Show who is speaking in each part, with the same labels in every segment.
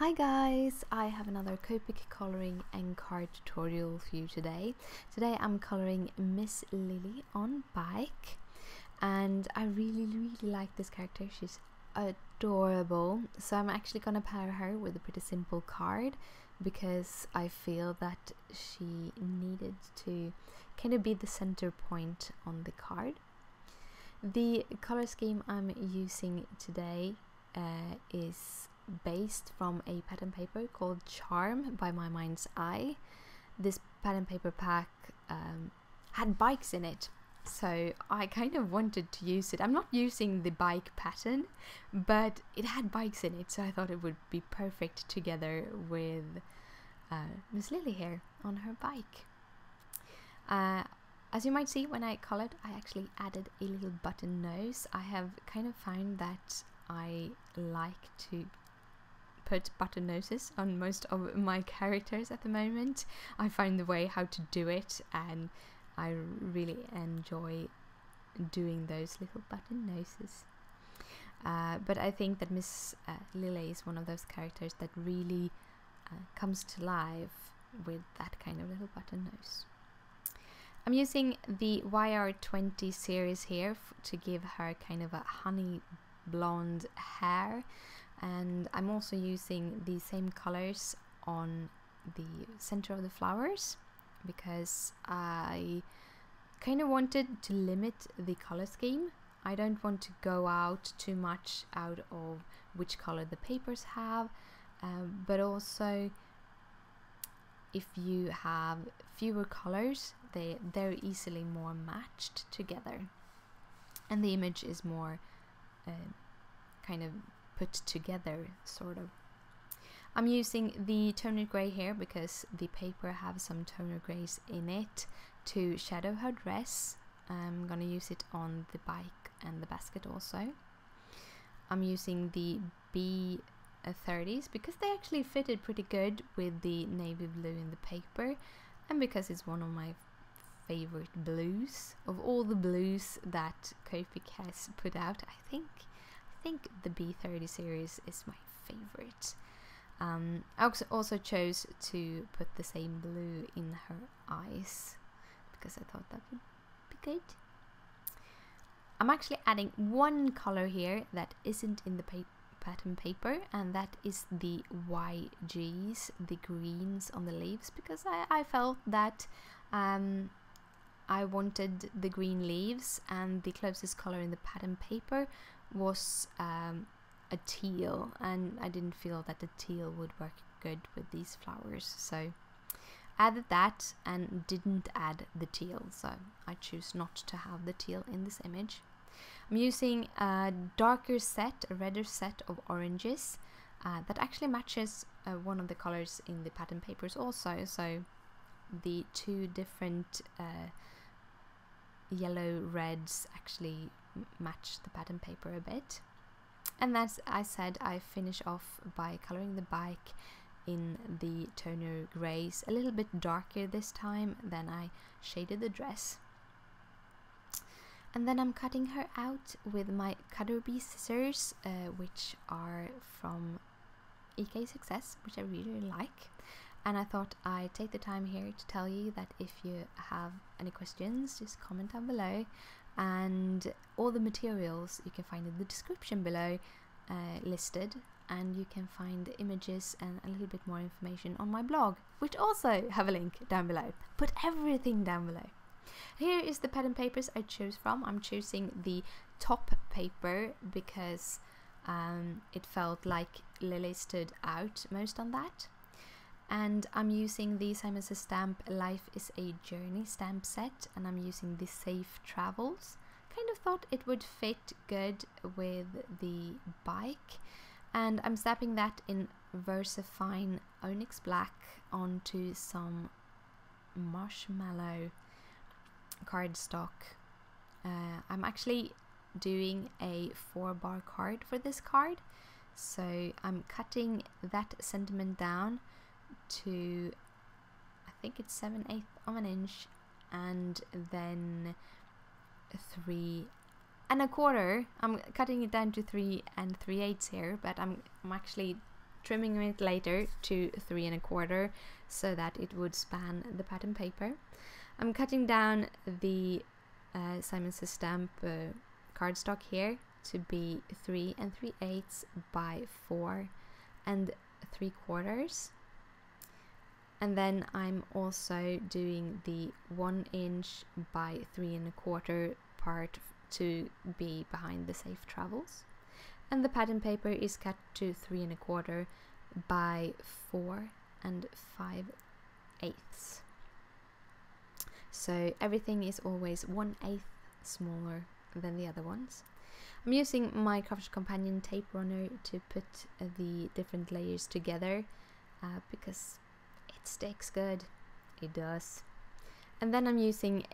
Speaker 1: Hi guys, I have another Copic coloring and card tutorial for you today. Today I'm coloring Miss Lily on bike, and I really like this character. She's adorable, so I'm actually gonna pair her with a pretty simple card because I feel that she needed to kind of be the center point on the card. The color scheme I'm using today is based from a pattern paper called Charm by My Mind's Eye. This pattern paper pack had bikes in it, so I kind of wanted to use it. I'm not using the bike pattern, but it had bikes in it, so I thought it would be perfect together with Miss Lily here on her bike. As you might see, when I colored, I actually added a little button nose. I have kind of found that I like to put button noses on most of my characters at the moment. I find the way how to do it, and I really enjoy doing those little button noses. But I think that Miss Lily is one of those characters that really comes to life with that kind of little button nose. I'm using the YR20 series here to give her kind of a honey blonde hair, and I'm also using the same colors on the center of the flowers because I kind of wanted to limit the color scheme. I don't want to go out too much out of which color the papers have, but also if you have fewer colors, they're easily more matched together, and the image is more kind of put together, sort of. I'm using the toner gray here because the paper have some toner grays in it to shadow her dress. I'm gonna use it on the bike and the basket also. I'm using the B30s because they actually fitted pretty good with the navy blue in the paper, and because it's one of my favorite blues. Of all the blues that Copic has put out, I think the B30 series is my favorite. I also chose to put the same blue in her eyes because I thought that would be good. I'm actually adding one color here that isn't in the pattern paper, and that is the YGs, the greens on the leaves, because I felt that I wanted the green leaves, and the closest color in the pattern paper was a teal, and I didn't feel that the teal would work good with these flowers, so added that and didn't add the teal, so I choose not to have the teal in this image. I'm using a darker set, a redder set of oranges that actually matches one of the colors in the pattern papers also, so the two different yellow reds actually match the pattern paper a bit. And as I said, I finish off by coloring the bike in the toner grays, a little bit darker this time than I shaded the dress. And then I'm cutting her out with my Cutter Bee scissors, which are from EK Success, which I really like. And I thought I'd take the time here to tell you that if you have any questions, just comment down below, and all the materials you can find in the description below listed, and you can find the images and a little bit more information on my blog, which also have a link down below. Put everything down below. Here is the pattern papers I chose from. I'm choosing the top paper because it felt like Lily stood out most on that. And I'm using the Simon Says Stamp Life is a Journey stamp set, and I'm using the Safe Travels. Kind of thought it would fit good with the bike, and I'm stamping that in VersaFine Onyx Black onto some marshmallow cardstock. I'm actually doing a 4-bar card for this card, so I'm cutting that sentiment down to, I think it's 7/8 of an inch, and then 3 1/4. I'm cutting it down to 3 3/8 here, but I'm actually trimming it later to 3 1/4 so that it would span the pattern paper. I'm cutting down the Simon Says stamp cardstock here to be 3 3/8 by 4 3/4. And then I'm also doing the 1 inch by 3 1/4 part to be behind the safe travels. And the pattern paper is cut to 3 1/4 by 4 5/8. So everything is always 1/8 smaller than the other ones. I'm using my Craft Companion tape runner to put the different layers together because it sticks good. It does. And then I'm using,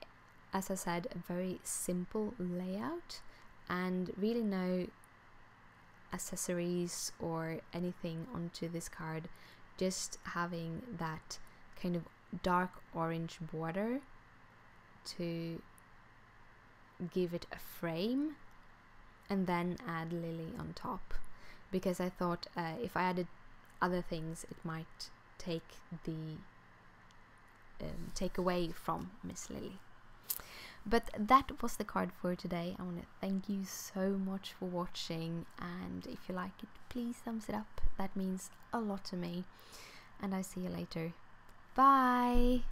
Speaker 1: as I said, a very simple layout and really no accessories or anything onto this card, just having that kind of dark orange border to give it a frame, and then add Lilly on top, because I thought if I added other things it might take away from Miss Lilly. But that was the card for today. I want to thank you so much for watching, and if you like it, please thumbs it up. That means a lot to me, and I see you later. Bye.